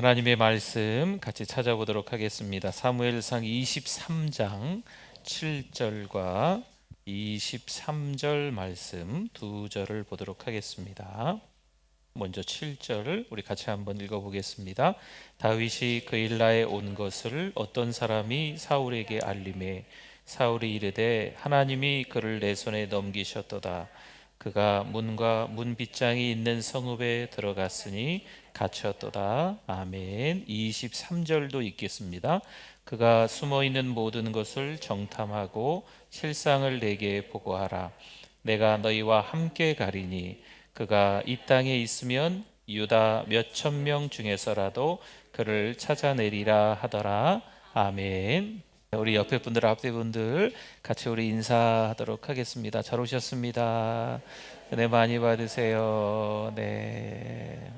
하나님의 말씀 같이 찾아보도록 하겠습니다. 사무엘상 23장 7절과 23절 말씀 두 절을 보도록 하겠습니다. 먼저 7절 우리 같이 한번 읽어보겠습니다. 다윗이 그일라에 온 것을 어떤 사람이 사울에게 알림해 사울이 이르되 하나님이 그를 내 손에 넘기셨도다. 그가 문과 문빗장이 있는 성읍에 들어갔으니 갇혔도다. 아멘. 23절도 읽겠습니다. 그가 숨어있는 모든 것을 정탐하고 실상을 내게 보고하라. 내가 너희와 함께 가리니 그가 이 땅에 있으면 유다 몇천 명 중에서라도 그를 찾아내리라 하더라. 아멘. 우리 옆에 분들 앞에 분들 같이 우리 인사하도록 하겠습니다. 잘 오셨습니다. 은혜 많이 받으세요. 네.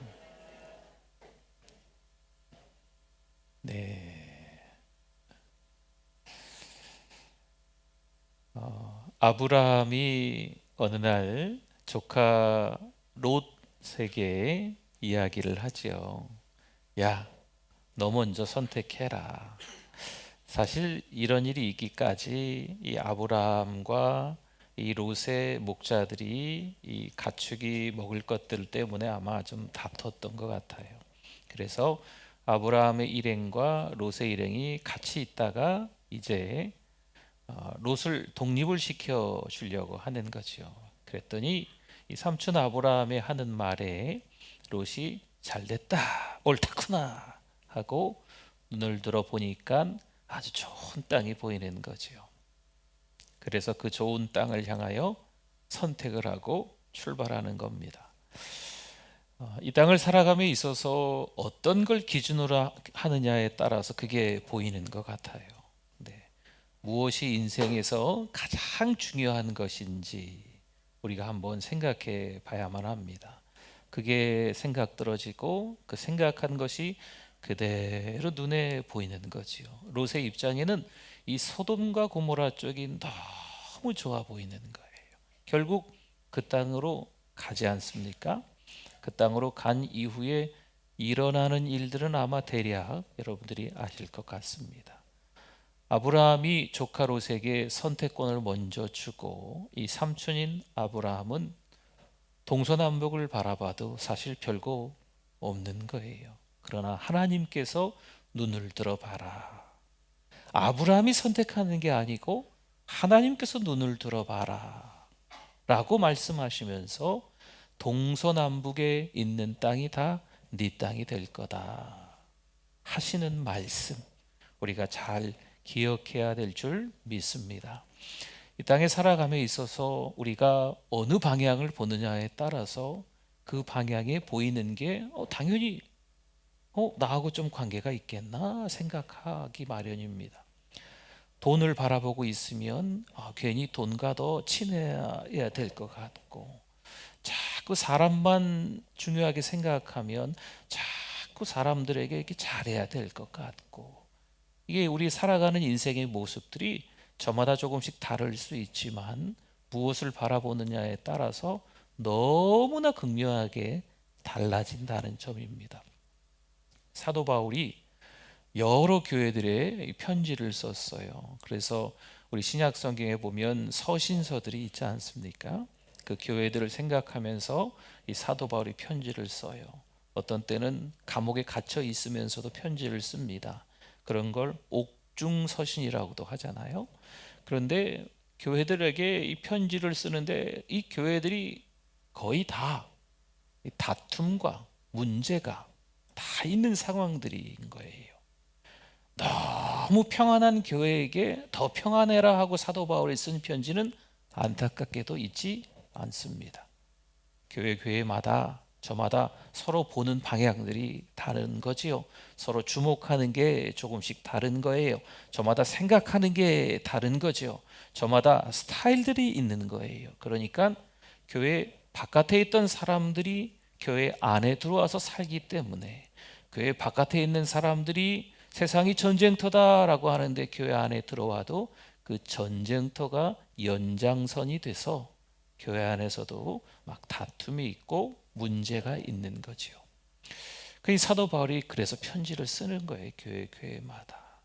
아브라함이 어느 날 조카 롯에게 이야기를 하지요. 야, 너 먼저 선택해라. 사실 이런 일이 있기까지 이 아브라함과 이 롯의 목자들이 이 가축이 먹을 것들 때문에 아마 좀 다퉜던 것 같아요. 그래서 아브라함의 일행과 롯의 일행이 같이 있다가 이제 롯을 독립을 시켜 주려고 하는 거죠. 그랬더니 이 삼촌 아브라함이 하는 말에 롯이 잘됐다, 옳다구나 하고 눈을 들어 보니까 아주 좋은 땅이 보이는 거죠. 그래서 그 좋은 땅을 향하여 선택을 하고 출발하는 겁니다. 이 땅을 살아감에 있어서 어떤 걸 기준으로 하느냐에 따라서 그게 보이는 것 같아요. 무엇이 인생에서 가장 중요한 것인지 우리가 한번 생각해 봐야만 합니다. 그게 생각들어지고 그 생각한 것이 그대로 눈에 보이는 거지요. 롯의 입장에는 이 소돔과 고모라 쪽이 너무 좋아 보이는 거예요. 결국 그 땅으로 가지 않습니까? 그 땅으로 간 이후에 일어나는 일들은 아마 대략 여러분들이 아실 것 같습니다. 아브라함이 조카 롯에게 선택권을 먼저 주고 이 삼촌인 아브라함은 동서남북을 바라봐도 사실 별거 없는 거예요. 그러나 하나님께서 눈을 들어봐라. 아브라함이 선택하는 게 아니고 하나님께서 눈을 들어봐라 라고 말씀하시면서 동서남북에 있는 땅이 다 네 땅이 될 거다 하시는 말씀 우리가 잘 기억해야 될 줄 믿습니다. 이 땅에 살아감에 있어서 우리가 어느 방향을 보느냐에 따라서 그 방향에 보이는 게 당연히 나하고 좀 관계가 있겠나 생각하기 마련입니다. 돈을 바라보고 있으면 괜히 돈과 더 친해야 될 것 같고, 자꾸 사람만 중요하게 생각하면 자꾸 사람들에게 이렇게 잘해야 될 것 같고, 이게 우리 살아가는 인생의 모습들이 저마다 조금씩 다를 수 있지만 무엇을 바라보느냐에 따라서 너무나 극명하게 달라진다는 점입니다. 사도 바울이 여러 교회들에 편지를 썼어요. 그래서 우리 신약 성경에 보면 서신서들이 있지 않습니까? 그 교회들을 생각하면서 이 사도 바울이 편지를 써요. 어떤 때는 감옥에 갇혀 있으면서도 편지를 씁니다. 그런 걸 옥중서신이라고도 하잖아요. 그런데 교회들에게 이 편지를 쓰는데 이 교회들이 거의 다 다툼과 문제가 다 있는 상황들인 거예요. 너무 평안한 교회에게 더 평안해라 하고 사도 바울이 쓴 편지는 안타깝게도 있지 않습니다. 교회마다 저마다 서로 보는 방향들이 다른 거지요. 서로 주목하는 게 조금씩 다른 거예요. 저마다 생각하는 게 다른 거죠. 저마다 스타일들이 있는 거예요. 그러니까 교회 바깥에 있던 사람들이 교회 안에 들어와서 살기 때문에 교회 바깥에 있는 사람들이 세상이 전쟁터다라고 하는데 교회 안에 들어와도 그 전쟁터가 연장선이 돼서 교회 안에서도 막 다툼이 있고 문제가 있는 거죠. 그 사도 바울이 그래서 편지를 쓰는 거예요. 교회마다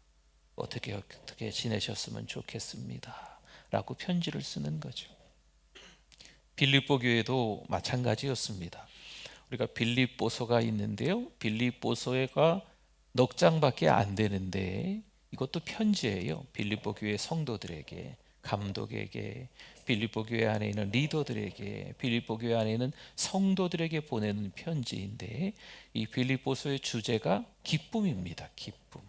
어떻게 지내셨으면 좋겠습니다 라고 편지를 쓰는 거죠. 빌립보 교회도 마찬가지였습니다. 우리가 빌립보서가 있는데요, 빌립보서가 넉 장밖에 안 되는데 이것도 편지예요. 빌립보 교회 성도들에게, 감독에게, 빌립보 교회 안에 있는 리더들에게, 빌립보 교회 안에 있는 성도들에게 보내는 편지인데, 이 빌립보서의 주제가 기쁨입니다. 기쁨.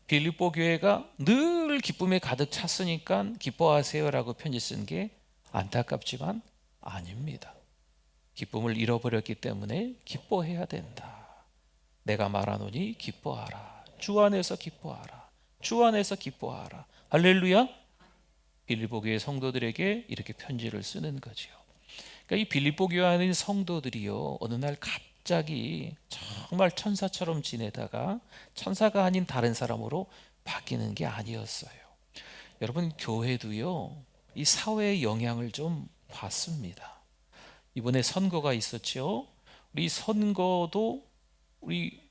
빌립보 교회가 늘 기쁨에 가득 찼으니까 기뻐하세요라고 편지 쓴 게 안타깝지만 아닙니다. 기쁨을 잃어버렸기 때문에 기뻐해야 된다. 내가 말하노니 기뻐하라. 주 안에서 기뻐하라. 주 안에서 기뻐하라. 할렐루야. 빌립보 교회 성도들에게 이렇게 편지를 쓰는 거죠. 그러니까 이 빌립보 교회 안에 있는 성도들이요, 어느 날 갑자기 정말 천사처럼 지내다가 천사가 아닌 다른 사람으로 바뀌는 게 아니었어요. 여러분, 교회도요, 이 사회의 영향을 좀 받습니다. 이번에 선거가 있었죠. 우리 선거도 우리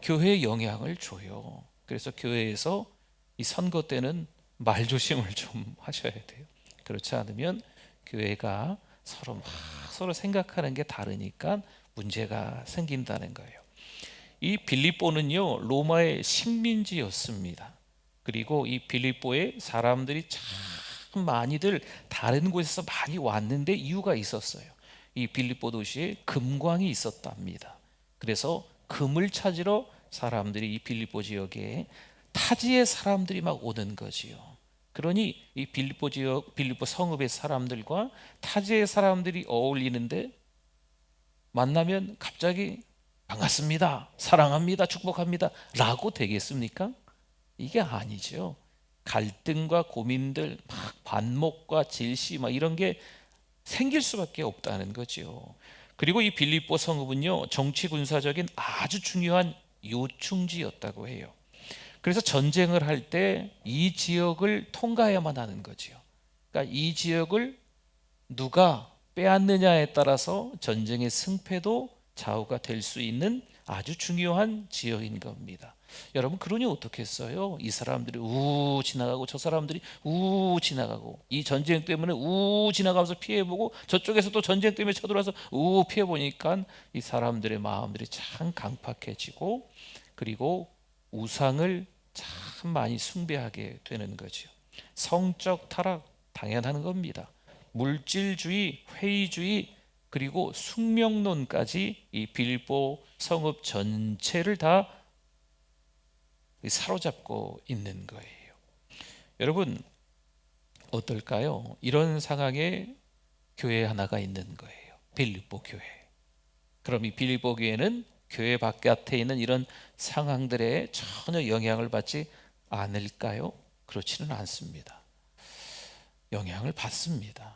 교회에 영향을 줘요. 그래서 교회에서 이 선거 때는 말조심을 좀 하셔야 돼요. 그렇지 않으면 교회가 서로 생각하는 게 다르니까 문제가 생긴다는 거예요. 이 빌립보는요, 로마의 식민지였습니다. 그리고 이 빌립보에 사람들이 참 많이들 다른 곳에서 많이 왔는데 이유가 있었어요. 이 빌립보 도시에 금광이 있었답니다. 그래서 금을 찾으러 사람들이 이 빌립보 지역에, 타지의 사람들이 막 오는 거지요. 그러니 이 빌립보 지역, 빌립보 성읍의 사람들과 타지의 사람들이 어울리는데 만나면 갑자기 반갑습니다, 사랑합니다, 축복합니다 라고 되겠습니까? 이게 아니죠. 갈등과 고민들, 막 반목과 질시 막 이런 게 생길 수밖에 없다는 거죠. 그리고 이 빌립보 성읍은요, 정치 군사적인 아주 중요한 요충지였다고 해요. 그래서 전쟁을 할 때 이 지역을 통과해야만 하는 거죠. 그러니까 이 지역을 누가 빼앗느냐에 따라서 전쟁의 승패도 좌우가 될 수 있는 아주 중요한 지역인 겁니다. 여러분, 그러니 어떻겠어요? 이 사람들이 우 지나가고 저 사람들이 우 지나가고, 이 전쟁 때문에 우 지나가면서 피해보고 저쪽에서 또 전쟁 때문에 쳐들어와서 우 피해보니까 이 사람들의 마음들이 참 강팍해지고, 그리고 우상을 참 많이 숭배하게 되는 거죠. 성적 타락 당연한 겁니다. 물질주의, 회의주의, 그리고 숙명론까지 이 빌립보 성읍 전체를 다 사로잡고 있는 거예요. 여러분, 어떨까요? 이런 상황에 교회 하나가 있는 거예요. 빌립보 교회. 그럼 이 빌립보 교회는 교회 바깥에 있는 이런 상황들에 전혀 영향을 받지 않을까요? 그렇지는 않습니다. 영향을 받습니다.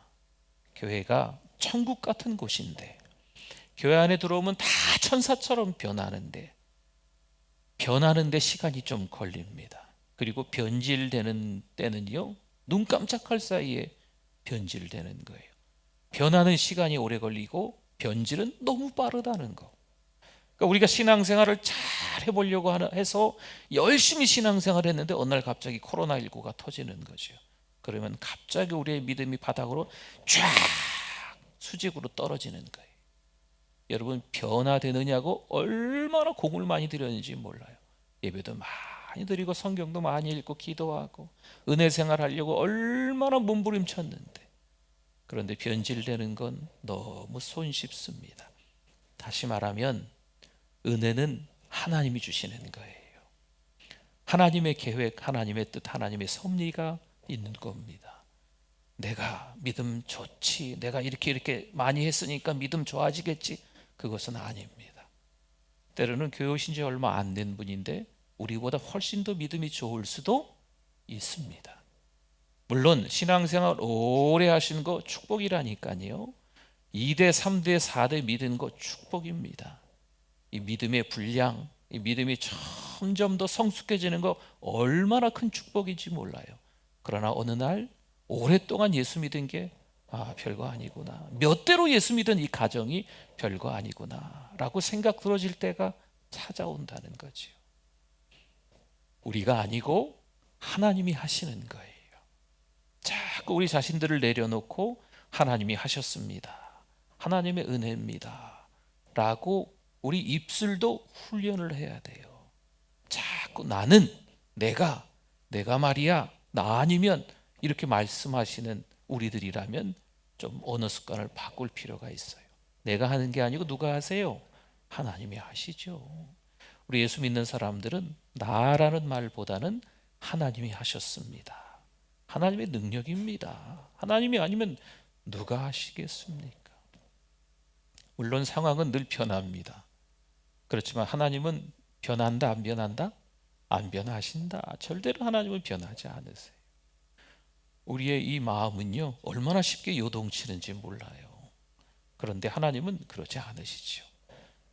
교회가 천국 같은 곳인데, 교회 안에 들어오면 다 천사처럼 변하는데 시간이 좀 걸립니다. 그리고 변질되는 때는요, 눈 깜짝할 사이에 변질되는 거예요. 변하는 시간이 오래 걸리고 변질은 너무 빠르다는 거. 그러니까 우리가 신앙생활을 잘 해보려고 해서 열심히 신앙생활을 했는데 어느 날 갑자기 코로나19가 터지는 거죠. 그러면 갑자기 우리의 믿음이 바닥으로 쫙 수직으로 떨어지는 거예요. 여러분, 변화되느냐고 얼마나 공을 많이 들였는지 몰라요. 예배도 많이 드리고 성경도 많이 읽고 기도하고 은혜 생활하려고 얼마나 몸부림쳤는데, 그런데 변질되는 건 너무 손쉽습니다. 다시 말하면 은혜는 하나님이 주시는 거예요. 하나님의 계획, 하나님의 뜻, 하나님의 섭리가 있는 겁니다. 내가 믿음 좋지, 내가 이렇게 많이 했으니까 믿음 좋아지겠지, 그것은 아닙니다. 때로는 교회 오신 지 얼마 안 된 분인데 우리보다 훨씬 더 믿음이 좋을 수도 있습니다. 물론 신앙생활 오래 하신 거 축복이라니까요. 2대, 3대, 4대 믿은 거 축복입니다. 이 믿음의 분량, 이 믿음이 점점 더 성숙해지는 거 얼마나 큰 축복인지 몰라요. 그러나 어느 날 오랫동안 예수 믿은 게 별거 아니구나. 몇 대로 예수 믿은 이 가정이 별거 아니구나 라고 생각 들어질 때가 찾아온다는 거지요. 우리가 아니고 하나님이 하시는 거예요. 자꾸 우리 자신들을 내려놓고 하나님이 하셨습니다, 하나님의 은혜입니다 라고 우리 입술도 훈련을 해야 돼요. 자꾸 나는, 내가 말이야, 나 아니면, 이렇게 말씀하시는 우리들이라면 좀 언어 습관을 바꿀 필요가 있어요. 내가 하는 게 아니고 누가 하세요? 하나님이 하시죠. 우리 예수 믿는 사람들은 나라는 말보다는 하나님이 하셨습니다, 하나님의 능력입니다, 하나님이 아니면 누가 하시겠습니까? 물론 상황은 늘 변합니다. 그렇지만 하나님은 변한다 안 변한다? 안 변하신다. 절대로 하나님은 변하지 않으세요. 우리의 이 마음은요, 얼마나 쉽게 요동치는지 몰라요. 그런데 하나님은 그러지 않으시죠.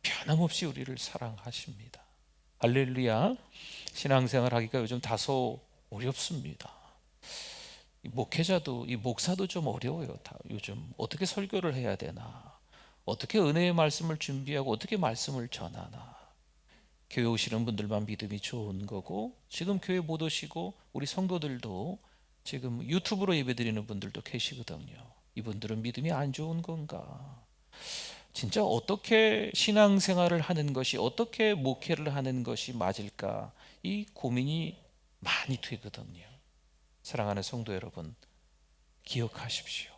변함없이 우리를 사랑하십니다. 할렐루야. 신앙생활 하기가 요즘 다소 어렵습니다. 이 목회자도, 이 목사도 좀 어려워요. 요즘 어떻게 설교를 해야 되나, 어떻게 은혜의 말씀을 준비하고 어떻게 말씀을 전하나. 교회 오시는 분들만 믿음이 좋은 거고, 지금 교회 못 오시고 우리 성도들도 지금 유튜브로 예배드리는 분들도 계시거든요. 이분들은 믿음이 안 좋은 건가? 진짜 어떻게 신앙생활을 하는 것이, 어떻게 목회를 하는 것이 맞을까? 이 고민이 많이 되거든요. 사랑하는 성도 여러분, 기억하십시오.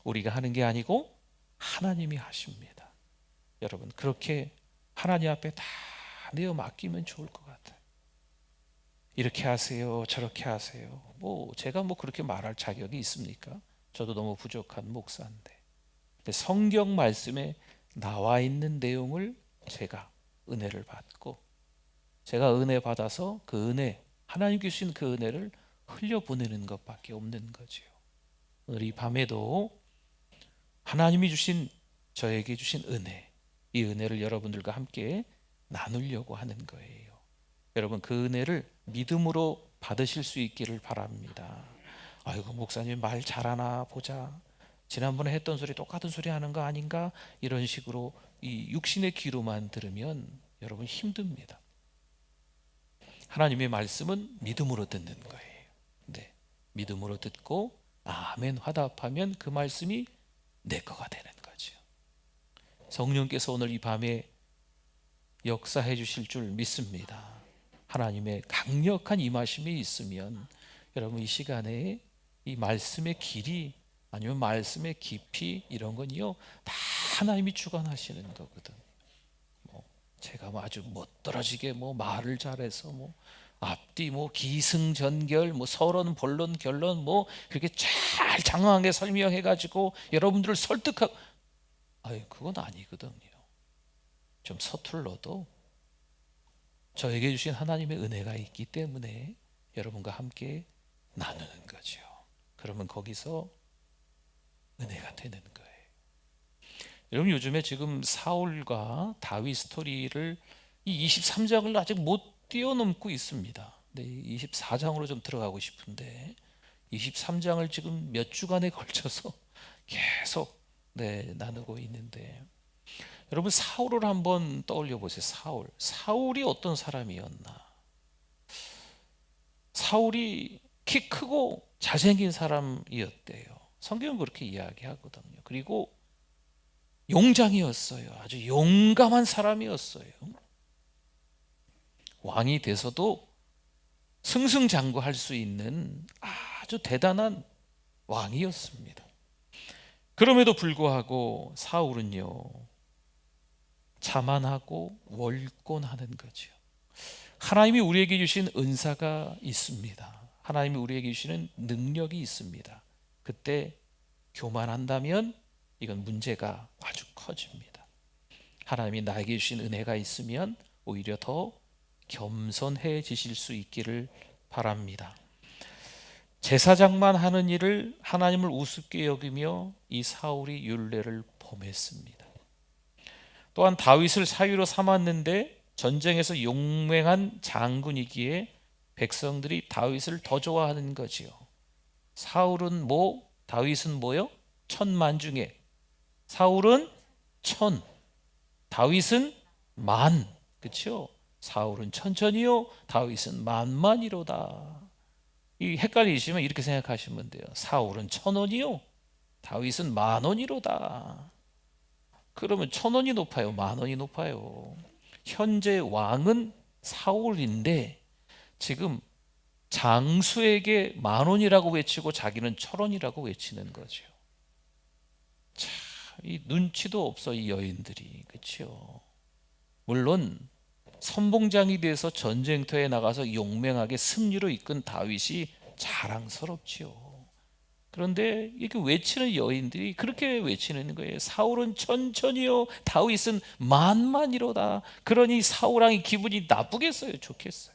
우리가 하는 게 아니고 하나님이 하십니다. 여러분, 그렇게 하나님 앞에 다 내어 맡기면 좋을 것 같아요. 이렇게 하세요, 저렇게 하세요. 제가 그렇게 말할 자격이 있습니까? 저도 너무 부족한 목사인데. 근데 성경 말씀에 나와 있는 내용을 제가 은혜를 받고, 제가 은혜 받아서 그 은혜, 하나님께 주신 그 은혜를 흘려보내는 것밖에 없는 거죠. 오늘 이 밤에도 하나님이 주신, 저에게 주신 은혜, 이 은혜를 여러분들과 함께 나누려고 하는 거예요. 여러분, 그 은혜를 믿음으로 받으실 수 있기를 바랍니다. 아이고, 목사님 말 잘하나 보자, 지난번에 했던 소리 똑같은 소리 하는 거 아닌가, 이런 식으로 이 육신의 귀로만 들으면 여러분 힘듭니다. 하나님의 말씀은 믿음으로 듣는 거예요. 네, 믿음으로 듣고 아멘 화답하면 그 말씀이 내 거가 되는 거죠. 성령께서 오늘 이 밤에 역사해 주실 줄 믿습니다. 하나님의 강력한 임하심이 있으면 여러분, 이 시간에 이 말씀의 길이, 아니면 말씀의 깊이, 이런 건요 다 하나님이 주관하시는 거거든. 제가 아주 멋들어지게 말을 잘해서 앞뒤 기승전결, 서론 본론 결론 그렇게 잘 장황하게 설명해 가지고 여러분들을 설득하고, 그건 아니거든요. 좀 서툴러도 저에게 주신 하나님의 은혜가 있기 때문에 여러분과 함께 나누는 거죠. 그러면 거기서 은혜가 되는 거예요. 여러분, 요즘에 지금 사울과 다윗 스토리를, 이 23장을 아직 못 뛰어넘고 있습니다. 네, 24장으로 좀 들어가고 싶은데 23장을 지금 몇 주간에 걸쳐서 계속 나누고 있는데, 여러분, 사울을 한번 떠올려 보세요. 사울이 어떤 사람이었나? 사울이 키 크고 잘생긴 사람이었대요. 성경은 그렇게 이야기하거든요. 그리고 용장이었어요. 아주 용감한 사람이었어요. 왕이 돼서도 승승장구할 수 있는 아주 대단한 왕이었습니다. 그럼에도 불구하고 사울은요, 자만하고 월권하는 거죠. 하나님이 우리에게 주신 은사가 있습니다. 하나님이 우리에게 주시는 능력이 있습니다. 그때 교만한다면 이건 문제가 아주 커집니다. 하나님이 나에게 주신 은혜가 있으면 오히려 더 겸손해지실 수 있기를 바랍니다. 제사장만 하는 일을 하나님을 우습게 여기며 이 사울이 율례를 범했습니다. 또한 다윗을 사위로 삼았는데 전쟁에서 용맹한 장군이기에 백성들이 다윗을 더 좋아하는 거지요. 사울은 다윗은 뭐요? 천만 중에 사울은 천, 다윗은 만. 그렇죠? 사울은 천천히요, 다윗은 만만이로다. 이 헷갈리시면 이렇게 생각하시면 돼요. 사울은 1,000원이요, 다윗은 10,000원이로다. 그러면 1,000원이 높아요, 10,000원이 높아요? 현재 왕은 사울인데 지금 장수에게 10,000원이라고 외치고 자기는 1,000원이라고 외치는 거죠. 참, 이 눈치도 없어, 이 여인들이. 그렇죠? 물론 선봉장이 돼서 전쟁터에 나가서 용맹하게 승리로 이끈 다윗이 자랑스럽지요. 그런데 이렇게 외치는 여인들이 그렇게 외치는 거예요. 사울은 천천히요, 다윗은 만만이로다. 그러니 사울 왕이 기분이 나쁘겠어요, 좋겠어요?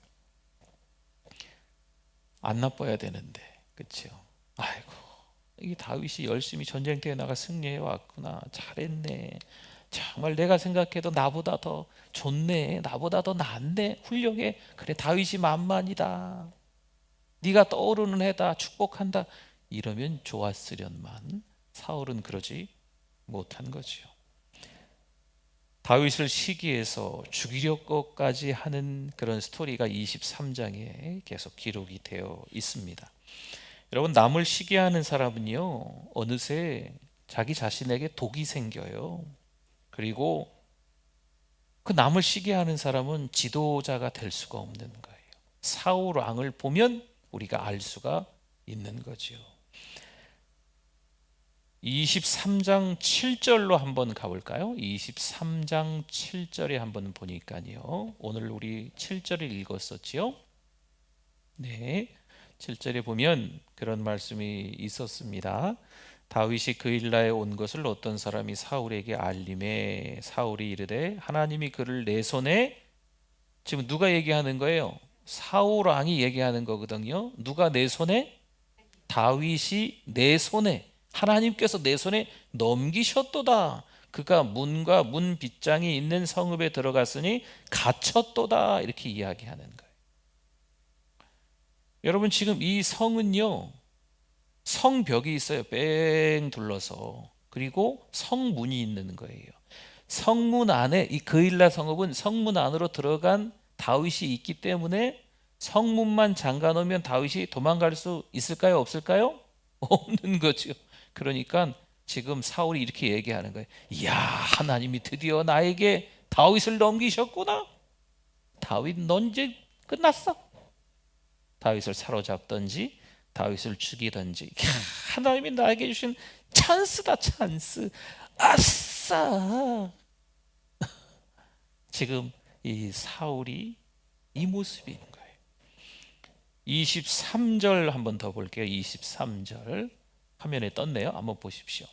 안 나빠야 되는데, 그렇죠? 아이고, 이 다윗이 열심히 전쟁터에 나가 승리해 왔구나, 잘했네, 정말 내가 생각해도 나보다 더 좋네, 나보다 더 낫네, 훌륭해, 그래 다윗이 만만이다, 네가 떠오르는 해다, 축복한다, 이러면 좋았으련만 사울은 그러지 못한 거지요. 다윗을 시기해서 죽이려고까지 하는 그런 스토리가 23장에 계속 기록이 되어 있습니다. 여러분, 남을 시기하는 사람은요, 어느새 자기 자신에게 독이 생겨요. 그리고 그 남을 시기하는 사람은 지도자가 될 수가 없는 거예요. 사울 왕을 보면 우리가 알 수가 있는 거죠. 23장 7절로 한번 가볼까요? 23장 7절에 한번 보니까요, 오늘 우리 7절을 읽었었지요? 네, 7절에 보면 그런 말씀이 있었습니다. 다윗이 그일라에 온 것을 어떤 사람이 사울에게 알림해 사울이 이르되 하나님이 그를 내 손에, 지금 누가 얘기하는 거예요? 사울 왕이 얘기하는 거거든요. 누가 내 손에? 다윗이 내 손에, 하나님께서 내 손에 넘기셨도다. 그가 문과 문 빗장이 있는 성읍에 들어갔으니 갇혔도다. 이렇게 이야기하는 거예요. 여러분, 지금 이 성은요, 성벽이 있어요. 뺑 둘러서. 그리고 성문이 있는 거예요. 성문 안에, 이 그일라 성읍은 성문 안으로 들어간 다윗이 있기 때문에 성문만 잠가 놓으면 다윗이 도망갈 수 있을까요, 없을까요? 없는 거죠. 그러니까 지금 사울이 이렇게 얘기하는 거예요. 이야, 하나님이 드디어 나에게 다윗을 넘기셨구나. 다윗, 넌 이제 끝났어. 다윗을 사로잡든지 다윗을 죽이든지, 하나님이 나에게 주신 찬스다, 찬스. 아싸. 지금 이 사울이 이 모습인 거예요. 23절 한번 더 볼게요. 23절 화면에 떴네요. 한번 보십시오.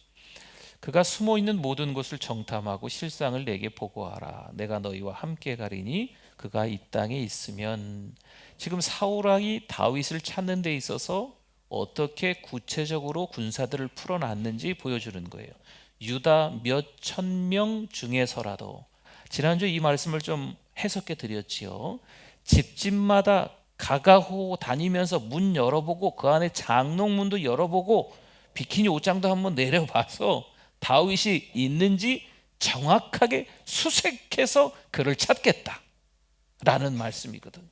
그가 숨어있는 모든 곳을 정탐하고 실상을 내게 보고하라. 내가 너희와 함께 가리니 그가 이 땅에 있으면. 지금 사울 왕이 다윗을 찾는 데 있어서 어떻게 구체적으로 군사들을 풀어놨는지 보여주는 거예요. 유다 몇 천 명 중에서라도, 지난주 이 말씀을 좀 해석해 드렸지요. 집집마다 가가호 다니면서 문 열어보고 그 안에 장롱문도 열어보고 비키니 옷장도 한번 내려봐서 다윗이 있는지 정확하게 수색해서 그를 찾겠다라는 말씀이거든요.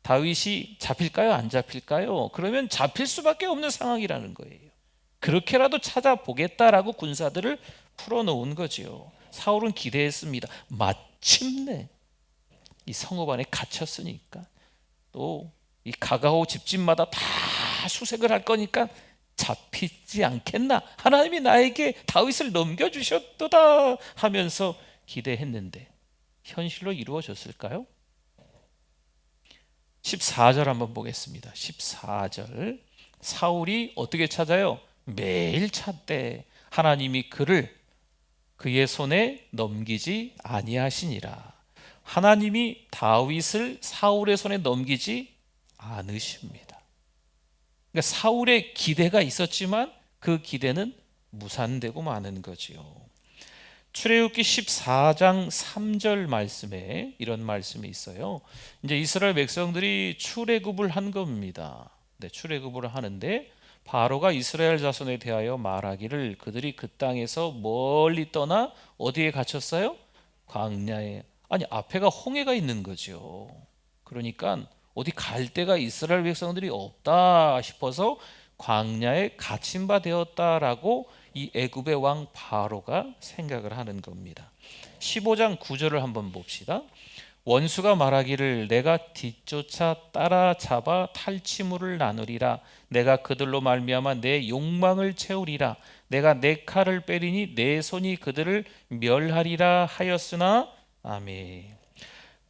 다윗이 잡힐까요, 안 잡힐까요? 그러면 잡힐 수밖에 없는 상황이라는 거예요. 그렇게라도 찾아보겠다라고 군사들을 풀어놓은 거죠. 사울은 기대했습니다. 마침내 이 성읍 안에 갇혔으니까, 또 이 가가오 집집마다 다 수색을 할 거니까 잡히지 않겠나, 하나님이 나에게 다윗을 넘겨주셨도다 하면서 기대했는데 현실로 이루어졌을까요? 14절 한번 보겠습니다. 14절, 사울이 어떻게 찾아요? 매일 찾되 하나님이 그를 그의 손에 넘기지 아니하시니라. 하나님이 다윗을 사울의 손에 넘기지 않으십니다. 그러니까 사울의 기대가 있었지만 그 기대는 무산되고 마는 거지요. 출애굽기 14장 3절 말씀에 이런 말씀이 있어요. 이제 이스라엘 백성들이 출애굽을 한 겁니다. 네, 출애굽을 하는데 바로가 이스라엘 자손에 대하여 말하기를 그들이 그 땅에서 멀리 떠나 어디에 갇혔어요? 광야에. 아니, 앞에가 홍해가 있는 거죠. 그러니까 어디 갈 데가 이스라엘 백성들이 없다 싶어서 광야에 갇힌 바 되었다라고 이 애굽의 왕 바로가 생각을 하는 겁니다. 15장 9절을 한번 봅시다. 원수가 말하기를 내가 뒤쫓아 따라잡아 탈취물을 나누리라. 내가 그들로 말미암아 내 욕망을 채우리라. 내가 내 칼을 빼리니 내 손이 그들을 멸하리라 하였으나. 아멘.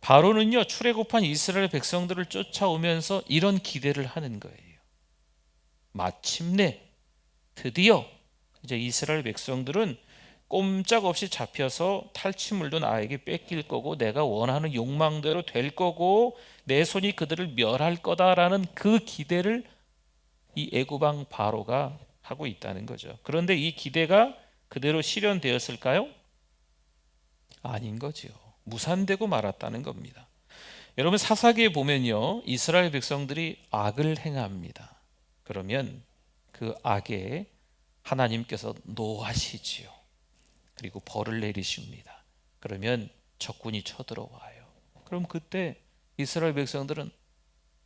바로는요, 출애굽한 이스라엘 백성들을 쫓아오면서 이런 기대를 하는 거예요. 마침내 드디어 이제 이스라엘 백성들은 꼼짝없이 잡혀서 탈취물도 나에게 뺏길 거고 내가 원하는 욕망대로 될 거고 내 손이 그들을 멸할 거다라는 그 기대를 이 애굽왕 바로가 하고 있다는 거죠. 그런데 이 기대가 그대로 실현되었을까요? 아닌 거지요. 무산되고 말았다는 겁니다. 여러분, 사사기에 보면요, 이스라엘 백성들이 악을 행합니다. 그러면 그 악에 하나님께서 노하시지요. 그리고 벌을 내리십니다. 그러면 적군이 쳐들어와요. 그럼 그때 이스라엘 백성들은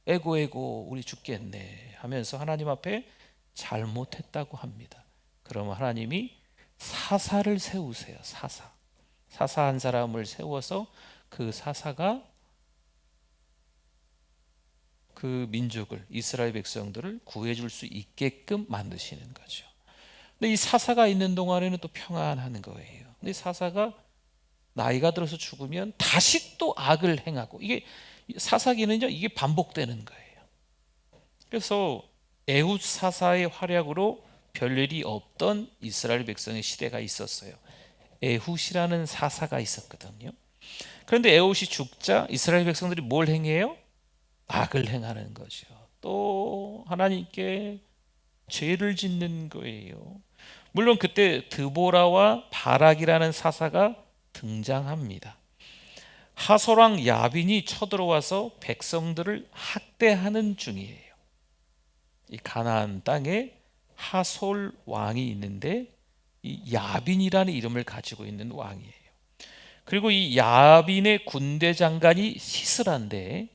에고 에고 우리 죽겠네 하면서 하나님 앞에 잘못했다고 합니다. 그러면 하나님이 사사를 세우세요. 사사 한 사람을 세워서 그 사사가 그 민족을, 이스라엘 백성들을 구해줄 수 있게끔 만드시는 거죠. 근데 이 사사가 있는 동안에는 또 평안한 거예요. 근데 사사가 나이가 들어서 죽으면 다시 또 악을 행하고, 이게 사사기는요, 이게 반복되는 거예요. 그래서 에훗 사사의 활약으로 별일이 없던 이스라엘 백성의 시대가 있었어요. 에훗이라는 사사가 있었거든요. 그런데 에훗이 죽자 이스라엘 백성들이 뭘 행해요? 악을 행하는 거죠. 또 하나님께 죄를 짓는 거예요. 물론 그때 드보라와 바락이라는 사사가 등장합니다. 하솔왕 야빈이 쳐들어와서 백성들을 학대하는 중이에요. 이 가나안 땅에 하솔 왕이 있는데 이 야빈이라는 이름을 가지고 있는 왕이에요. 그리고 이 야빈의 군대 장관이 시스라인데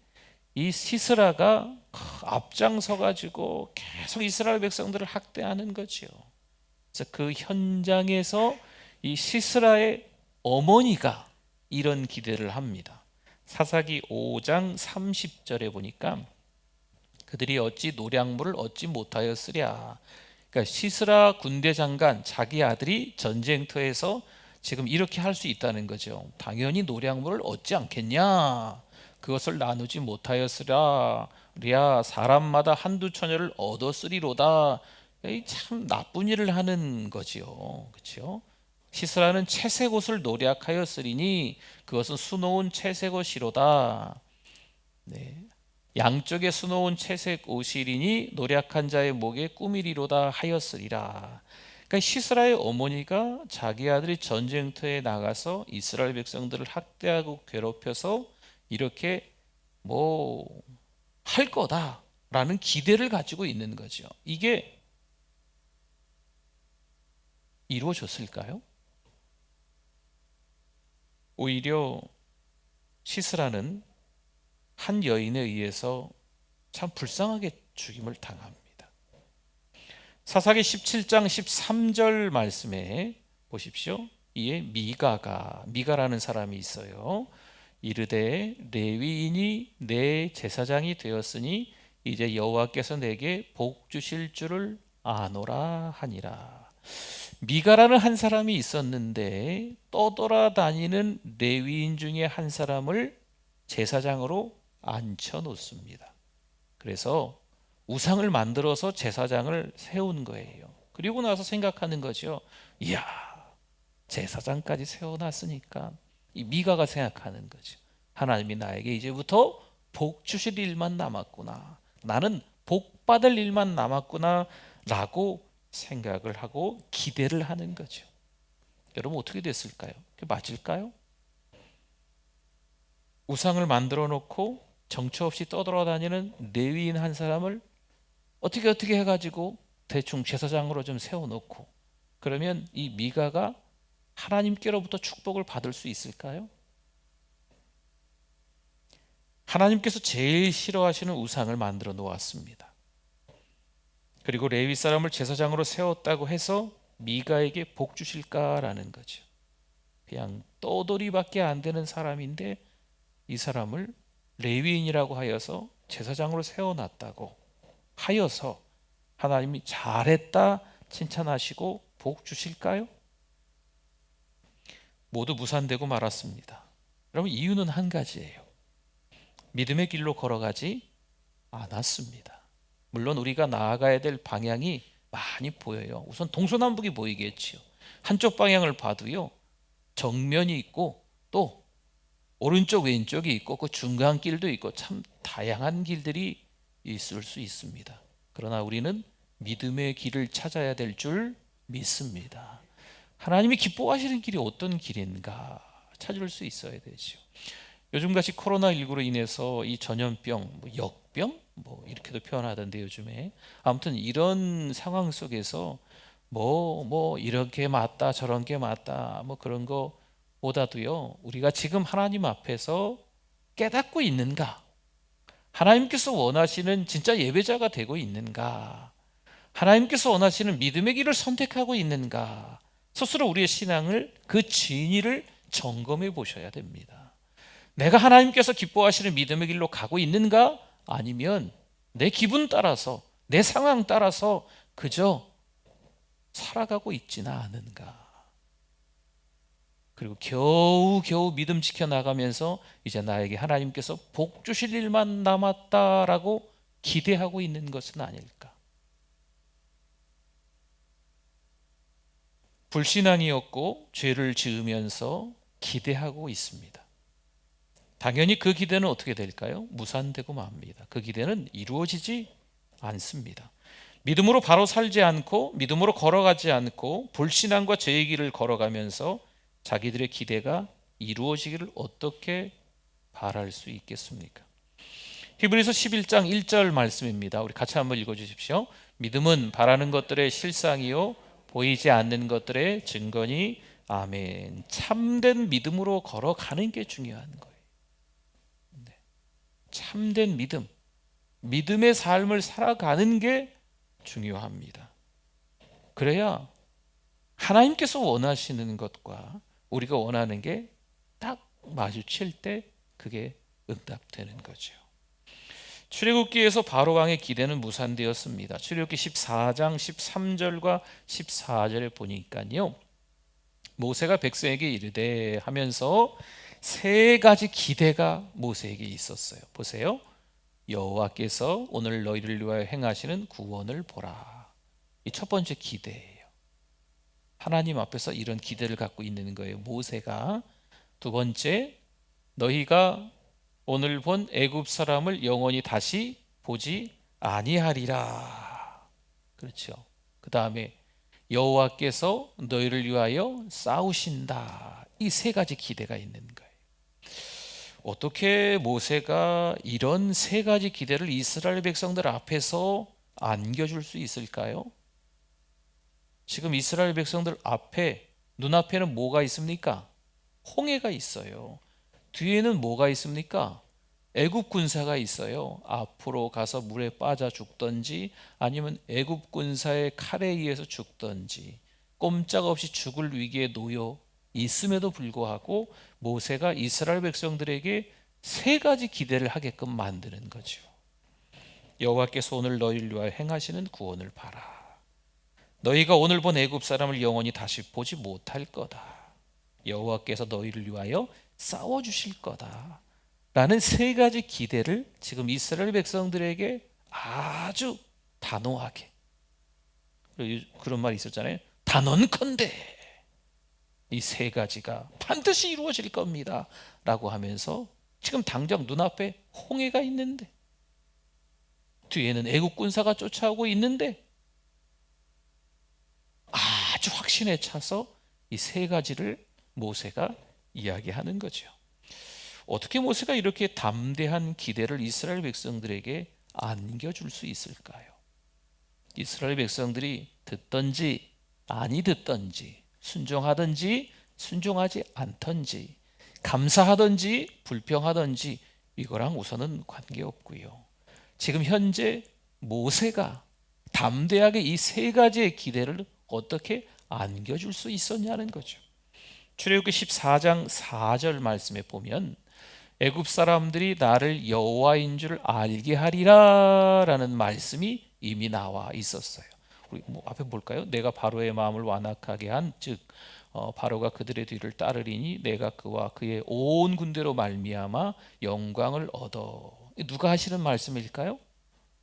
이 시스라가 앞장서 가지고 계속 이스라엘 백성들을 학대하는 거죠. 그래서 그 현장에서 이 시스라의 어머니가 이런 기대를 합니다. 사사기 5장 30절에 보니까 그들이 어찌 노량물을 얻지 못하였으랴. 그러니까 시스라 군대 장관 자기 아들이 전쟁터에서 지금 이렇게 할 수 있다는 거죠. 당연히 노량물을 얻지 않겠냐. 그것을 나누지 못하였으랴. 사람마다 한두 처녀를 얻었으리로다. 참 나쁜 일을 하는 거지요. 그렇죠? 시스라는 채색 옷을 노략하였으리니 그것은 수놓은 채색 옷이로다. 네. 양쪽에 수놓은 채색 옷이리니 노략한 자의 목에 꾸미리로다 하였으리라. 그러니까 시스라의 어머니가 자기 아들이 전쟁터에 나가서 이스라엘 백성들을 학대하고 괴롭혀서 이렇게 뭐 할 거다라는 기대를 가지고 있는 거죠. 이게 이루어졌을까요? 오히려 시스라는 한 여인에 의해서 참 불쌍하게 죽임을 당합니다. 사사기 17장 13절 말씀에 보십시오. 이에 미가라는 사람이 있어요. 이르되 레위인이 내 제사장이 되었으니 이제 여호와께서 내게 복 주실 줄을 아노라 하니라. 미가라는 한 사람이 있었는데 떠돌아다니는 레위인 중에 한 사람을 제사장으로 앉혀 놓습니다. 그래서 우상을 만들어서 제사장을 세운 거예요. 그리고 나서 생각하는 거죠. 이야, 제사장까지 세워놨으니까 이 미가가 생각하는 거죠. 하나님이 나에게 이제부터 복 주실 일만 남았구나. 나는 복 받을 일만 남았구나 라고 생각을 하고 기대를 하는 거죠. 여러분 어떻게 됐을까요? 그게 맞을까요? 우상을 만들어 놓고 정처 없이 떠돌아다니는 레위인 한 사람을 어떻게 해가지고 대충 제사장으로 좀 세워놓고 그러면 이 미가가 하나님께로부터 축복을 받을 수 있을까요? 하나님께서 제일 싫어하시는 우상을 만들어 놓았습니다. 그리고 레위 사람을 제사장으로 세웠다고 해서 미가에게 복 주실까라는 거죠. 그냥 떠돌이밖에 안 되는 사람인데 이 사람을 레위인이라고 하여서 제사장으로 세워놨다고 하여서 하나님이 잘했다 칭찬하시고 복 주실까요? 모두 무산되고 말았습니다. 여러분, 이유는 한 가지예요. 믿음의 길로 걸어가지 않았습니다. 물론 우리가 나아가야 될 방향이 많이 보여요. 우선 동서남북이 보이겠지요. 한쪽 방향을 봐도요, 정면이 있고 또 오른쪽 왼쪽이 있고 그 중간 길도 있고 참 다양한 길들이 있을 수 있습니다. 그러나 우리는 믿음의 길을 찾아야 될 줄 믿습니다. 하나님이 기뻐하시는 길이 어떤 길인가 찾을 수 있어야 되죠. 요즘같이 코로나19로 인해서 이 전염병, 역병 이렇게도 표현하던데 요즘에 아무튼 이런 상황 속에서 이렇게 맞다 저런 게 맞다 그런 거보다도요, 우리가 지금 하나님 앞에서 깨닫고 있는가, 하나님께서 원하시는 진짜 예배자가 되고 있는가, 하나님께서 원하시는 믿음의 길을 선택하고 있는가, 스스로 우리의 신앙을 그 진위를 점검해 보셔야 됩니다. 내가 하나님께서 기뻐하시는 믿음의 길로 가고 있는가, 아니면 내 기분 따라서 내 상황 따라서 그저 살아가고 있지는 않은가. 그리고 겨우 믿음 지켜나가면서 이제 나에게 하나님께서 복 주실 일만 남았다라고 기대하고 있는 것은 아닐까. 불신앙이었고 죄를 지으면서 기대하고 있습니다. 당연히 그 기대는 어떻게 될까요? 무산되고 맙니다. 그 기대는 이루어지지 않습니다. 믿음으로 바로 살지 않고 믿음으로 걸어가지 않고 불신앙과 죄의 길을 걸어가면서 자기들의 기대가 이루어지기를 어떻게 바랄 수 있겠습니까? 히브리서 11장 1절 말씀입니다. 우리 같이 한번 읽어주십시오. 믿음은 바라는 것들의 실상이요 보이지 않는 것들의 증거니 아멘. 참된 믿음으로 걸어가는 게 중요한 거예요. 참된 믿음, 믿음의 삶을 살아가는 게 중요합니다. 그래야 하나님께서 원하시는 것과 우리가 원하는 게 딱 마주칠 때 그게 응답되는 거죠. 출애굽기에서 바로왕의 기대는 무산되었습니다. 출애굽기 14장 13절과 14절을 보니까요, 모세가 백성에게 이르되 하면서 세 가지 기대가 모세에게 있었어요. 보세요. 여호와께서 오늘 너희를 위하여 행하시는 구원을 보라. 이 첫 번째 기대예요. 하나님 앞에서 이런 기대를 갖고 있는 거예요, 모세가. 두 번째, 너희가 오늘 본 애굽 사람을 영원히 다시 보지 아니하리라. 그렇죠. 그 다음에 여호와께서 너희를 위하여 싸우신다. 이 세 가지 기대가 있는 거예요. 어떻게 모세가 이런 세 가지 기대를 이스라엘 백성들 앞에서 안겨줄 수 있을까요? 지금 이스라엘 백성들 앞에, 눈앞에는 뭐가 있습니까? 홍해가 있어요. 뒤에는 뭐가 있습니까? 애굽 군사가 있어요. 앞으로 가서 물에 빠져 죽든지 아니면 애굽 군사의 칼에 의해서 죽든지 꼼짝없이 죽을 위기에 놓여 있음에도 불구하고 모세가 이스라엘 백성들에게 세 가지 기대를 하게끔 만드는 거죠. 여호와께서 오늘 너희를 위하여 행하시는 구원을 봐라. 너희가 오늘 본 애굽 사람을 영원히 다시 보지 못할 거다. 여호와께서 너희를 위하여 싸워주실 거다. 라는 세 가지 기대를 지금 이스라엘 백성들에게 아주 단호하게, 그런 말이 있었잖아요. 단언컨대 이 세 가지가 반드시 이루어질 겁니다 라고 하면서 지금 당장 눈앞에 홍해가 있는데, 뒤에는 애국 군사가 쫓아오고 있는데 아주 확신에 차서 이 세 가지를 모세가 이야기하는 거죠. 어떻게 모세가 이렇게 담대한 기대를 이스라엘 백성들에게 안겨줄 수 있을까요? 이스라엘 백성들이 듣던지 아니 듣던지, 순종하든지 순종하지 않던지, 감사하든지 불평하든지 이거랑 우선은 관계없고요. 지금 현재 모세가 담대하게 이 세 가지의 기대를 어떻게 안겨줄 수 있었냐는 거죠. 출애굽기 14장 4절 말씀에 보면 애굽 사람들이 나를 여호와인 줄 알게 하리라 라는 말씀이 이미 나와 있었어요. 우리 앞에 볼까요? 내가 바로의 마음을 완악하게 한 즉 바로가 그들의 뒤를 따르리니 내가 그와 그의 온 군대로 말미암아 영광을 얻어. 누가 하시는 말씀일까요?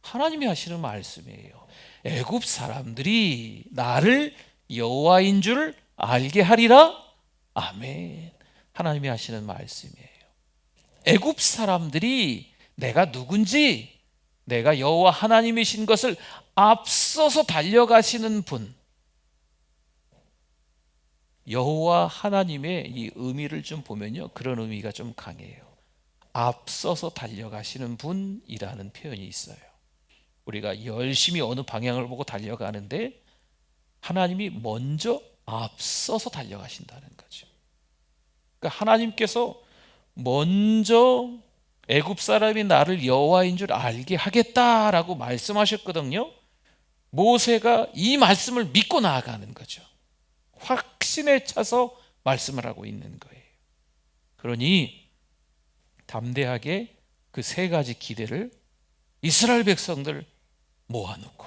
하나님이 하시는 말씀이에요. 애굽 사람들이 나를 여호와인 줄 알게 하리라. 아멘. 하나님이 하시는 말씀이에요. 애굽 사람들이 내가 누군지, 내가 여호와 하나님이신 것을 앞서서 달려가시는 분, 여호와 하나님의 이 의미를 좀 보면요, 그런 의미가 좀 강해요. 앞서서 달려가시는 분이라는 표현이 있어요. 우리가 열심히 어느 방향을 보고 달려가는데 하나님이 먼저 앞서서 달려가신다는 거죠. 그러니까 하나님께서 먼저 애굽 사람이 나를 여호와인 줄 알게 하겠다라고 말씀하셨거든요. 모세가 이 말씀을 믿고 나아가는 거죠. 확신에 차서 말씀을 하고 있는 거예요. 그러니 담대하게 그 세 가지 기대를 이스라엘 백성들 모아놓고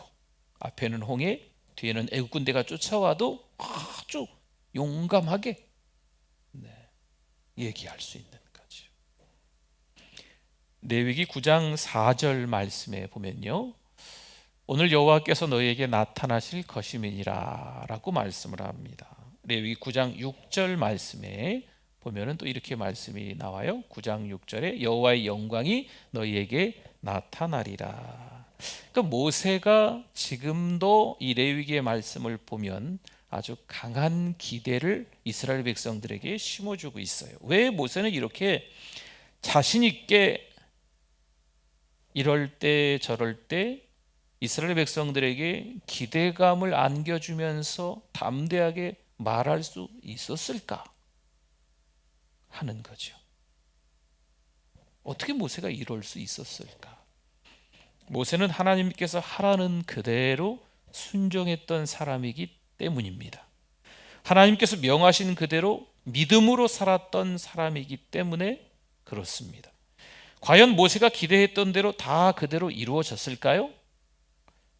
앞에는 홍해, 뒤에는 애국 군대가 쫓아와도 아주 용감하게 얘기할 수 있는 거죠. 레위기 9장 4절 말씀에 보면요, 오늘 여호와께서 너희에게 나타나실 것임이니라 라고 말씀을 합니다. 레위기 9장 6절 말씀에 보면은 또 이렇게 말씀이 나와요. 9장 6절에 여호와의 영광이 너희에게 나타나리라. 그러니까 모세가 지금도 이 레위기의 말씀을 보면 아주 강한 기대를 이스라엘 백성들에게 심어주고 있어요. 왜 모세는 이렇게 자신 있게 이럴 때 저럴 때 이스라엘 백성들에게 기대감을 안겨주면서 담대하게 말할 수 있었을까 하는 거죠. 어떻게 모세가 이럴 수 있었을까? 모세는 하나님께서 하라는 그대로 순종했던 사람이기 때문입니다. 하나님께서 명하신 그대로 믿음으로 살았던 사람이기 때문에 그렇습니다. 과연 모세가 기대했던 대로 다 그대로 이루어졌을까요?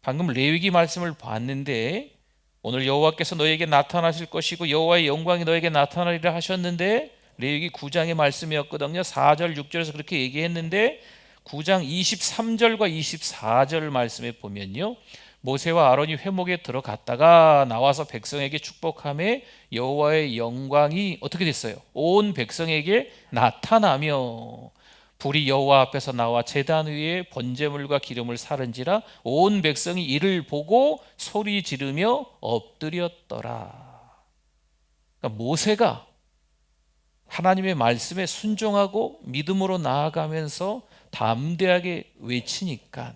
방금 레위기 말씀을 봤는데 오늘 여호와께서 너에게 나타나실 것이고 여호와의 영광이 너에게 나타나리라 하셨는데 레위기 9장의 말씀이었거든요. 4절 6절에서 그렇게 얘기했는데 9장 23절과 24절 말씀에 보면요, 모세와 아론이 회목에 들어갔다가 나와서 백성에게 축복하며 여호와의 영광이 어떻게 됐어요? 온 백성에게 나타나며 불이 여호와 앞에서 나와 제단 위에 번제물과 기름을 사른지라 온 백성이 이를 보고 소리 지르며 엎드렸더라. 그러니까 모세가 하나님의 말씀에 순종하고 믿음으로 나아가면서 담대하게 외치니까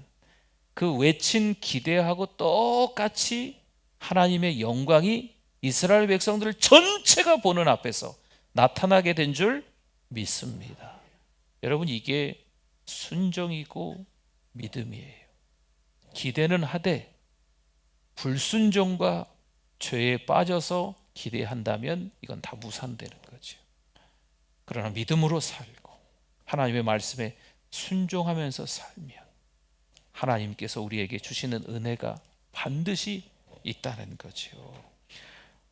그 외친 기대하고 똑같이 하나님의 영광이 이스라엘 백성들 전체가 보는 앞에서 나타나게 된 줄 믿습니다. 여러분, 이게 순종이고 믿음이에요. 기대는 하되 불순종과 죄에 빠져서 기대한다면 이건 다 무산되는 거죠. 그러나 믿음으로 살고 하나님의 말씀에 순종하면서 살면 하나님께서 우리에게 주시는 은혜가 반드시 있다는 거죠.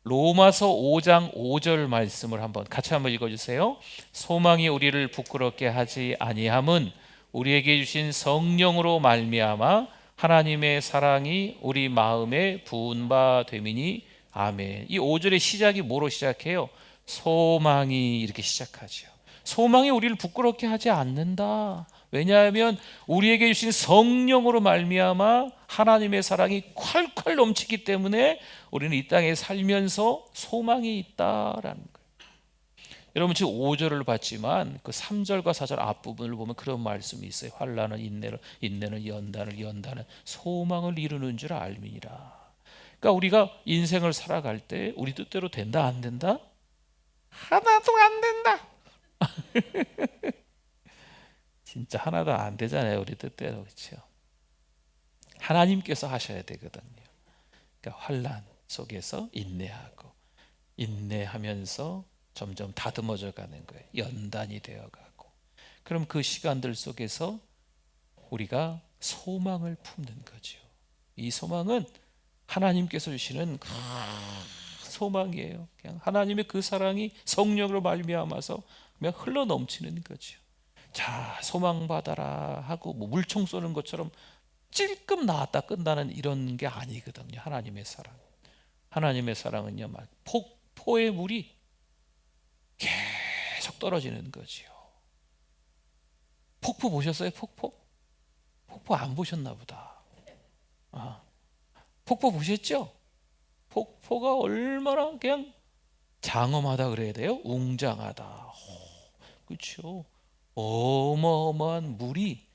로마서 5장 5절 말씀을 같이 한번 읽어주세요. 소망이 우리를 부끄럽게 하지 아니함은 우리에게 주신 성령으로 말미암아 하나님의 사랑이 우리 마음에 부은 바 됨이니 아멘. 이 5절의 시작이 뭐로 시작해요? 소망이 이렇게 시작하죠. 소망이 우리를 부끄럽게 하지 않는다. 왜냐하면 우리에게 주신 성령으로 말미암아 하나님의 사랑이 콸콸 넘치기 때문에 우리는 이 땅에 살면서 소망이 있다라는 거예요. 여러분 지금 5절을 봤지만 그 3절과 4절 앞부분을 보면 그런 말씀이 있어요. 환난은 인내를, 인내는 연단을, 연단은 소망을 이루는 줄 알미니라. 그러니까 우리가 인생을 살아갈 때 우리 뜻대로 된다 안 된다? 하나도 안 된다. 진짜 하나도 안 되잖아요, 우리 뜻대로. 그렇죠? 하나님께서 하셔야 되거든요. 그러니까 환난 속에서 인내하고, 인내하면서 점점 다듬어져 가는 거예요. 연단이 되어 가고. 그럼 그 시간들 속에서 우리가 소망을 품는 거죠. 이 소망은 하나님께서 주시는 소망이에요. 그냥 하나님의 그 사랑이 성령으로 말미암아서 그냥 흘러 넘치는 거죠. 자, 소망 받아라 하고 뭐 물총 쏘는 것처럼 찔끔 나왔다 끝나는 이런 게 아니거든요. 하나님의 사랑. 하나님의 사랑은요, 막 폭포의 물이 계속 떨어지는 거지요. 폭포 보셨어요? 폭포? 폭포 안 보셨나 보다. 폭포 보셨죠? 폭포가 얼마나 그냥 장엄하다 그래야 돼요? 웅장하다. 그렇죠? 어마어마한 물이,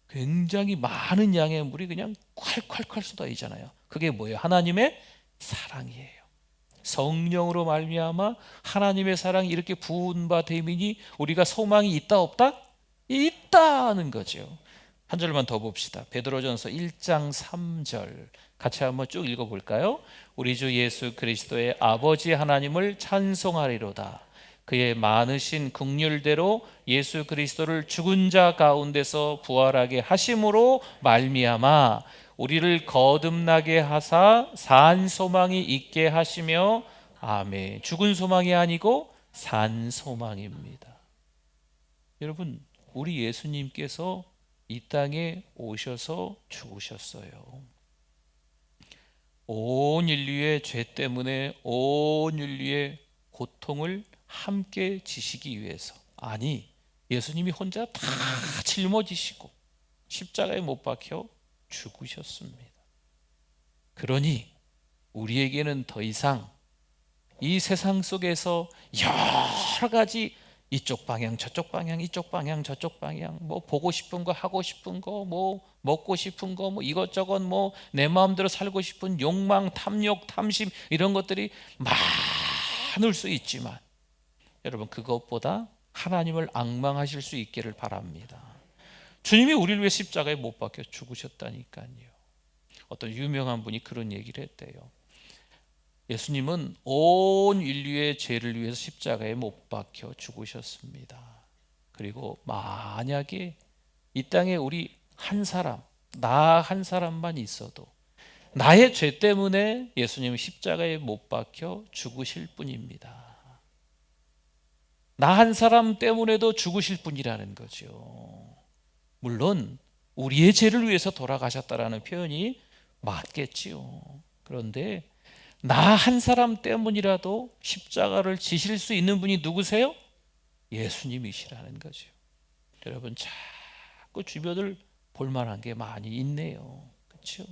굉장히 많은 양의 물이 그냥 콸콸콸 쏟아지잖아요. 그게 뭐예요? 하나님의 사랑이에요. 성령으로 말미암아 하나님의 사랑이 이렇게 부은 바 되미니 우리가 소망이 있다 없다? 있다는 거죠. 한 절만 더 봅시다. 베드로전서 1장 3절 같이 한번 쭉 읽어볼까요? 우리 주 예수 그리스도의 아버지 하나님을 찬송하리로다. 그의 많으신 긍휼대로 예수 그리스도를 죽은 자 가운데서 부활하게 하심으로 말미암아 우리를 거듭나게 하사 산 소망이 있게 하시며, 아멘. 죽은 소망이 아니고 산 소망입니다. 여러분, 우리 예수님께서 이 땅에 오셔서 죽으셨어요. 온 인류의 죄 때문에 온 인류의 고통을 함께 지시기 위해서, 아니 예수님이 혼자 다 짊어지시고 십자가에 못 박혀 죽으셨습니다. 그러니 우리에게는 더 이상 이 세상 속에서 여러 가지 이쪽 방향 저쪽 방향 이쪽 방향 저쪽 방향 뭐 보고 싶은 거 하고 싶은 거 뭐 먹고 싶은 거 뭐 이것저것 뭐 내 마음대로 살고 싶은 욕망 탐욕 탐심 이런 것들이 많을 수 있지만 여러분 그것보다 하나님을 앙망하실 수 있기를 바랍니다. 주님이 우리를 위해 십자가에 못 박혀 죽으셨다니까요. 어떤 유명한 분이 그런 얘기를 했대요. 예수님은 온 인류의 죄를 위해서 십자가에 못 박혀 죽으셨습니다. 그리고 만약에 이 땅에 우리 한 사람, 나 한 사람만 있어도 나의 죄 때문에 예수님은 십자가에 못 박혀 죽으실 뿐입니다. 나 한 사람 때문에도 죽으실 분이라는 거죠. 물론 우리의 죄를 위해서 돌아가셨다라는 표현이 맞겠지요. 그런데 나 한 사람 때문이라도 십자가를 지실 수 있는 분이 누구세요? 예수님이시라는 거죠. 여러분 자꾸 주변을 볼만한 게 많이 있네요. 그렇죠?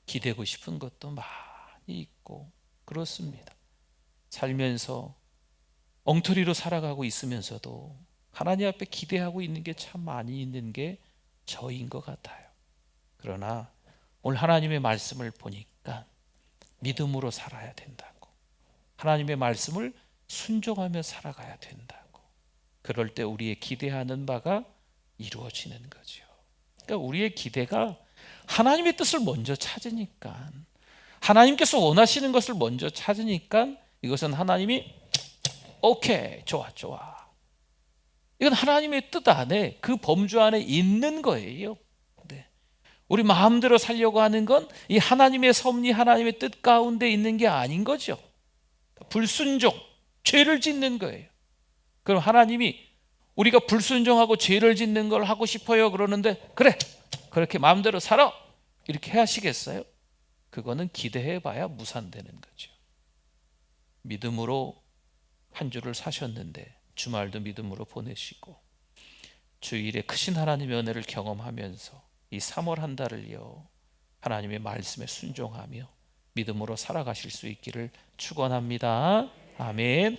기대고 싶은 것도 많이 있고 그렇습니다. 살면서 엉터리로 살아가고 있으면서도 하나님 앞에 기대하고 있는 게 참 많이 있는 게 저인 것 같아요. 그러나 오늘 하나님의 말씀을 보니까 믿음으로 살아야 된다고, 하나님의 말씀을 순종하며 살아가야 된다고, 그럴 때 우리의 기대하는 바가 이루어지는 거죠. 그러니까 우리의 기대가 하나님의 뜻을 먼저 찾으니까, 하나님께서 원하시는 것을 먼저 찾으니까 이것은 하나님이 오케이 좋아 이건 하나님의 뜻 안에 그 범주 안에 있는 거예요. 우리 마음대로 살려고 하는 건 이 하나님의 섭리, 하나님의 뜻 가운데 있는 게 아닌 거죠. 불순종, 죄를 짓는 거예요. 그럼 하나님이 우리가 불순종하고 죄를 짓는 걸 하고 싶어요 그러는데 그래 그렇게 마음대로 살아 이렇게 하시겠어요? 그거는 기대해봐야 무산되는 거죠. 믿음으로 한 주를 사셨는데 주말도 믿음으로 보내시고 주일에 크신 하나님의 은혜를 경험하면서 이 3월 한 달을요 하나님의 말씀에 순종하며 믿음으로 살아가실 수 있기를 축원합니다. 아멘.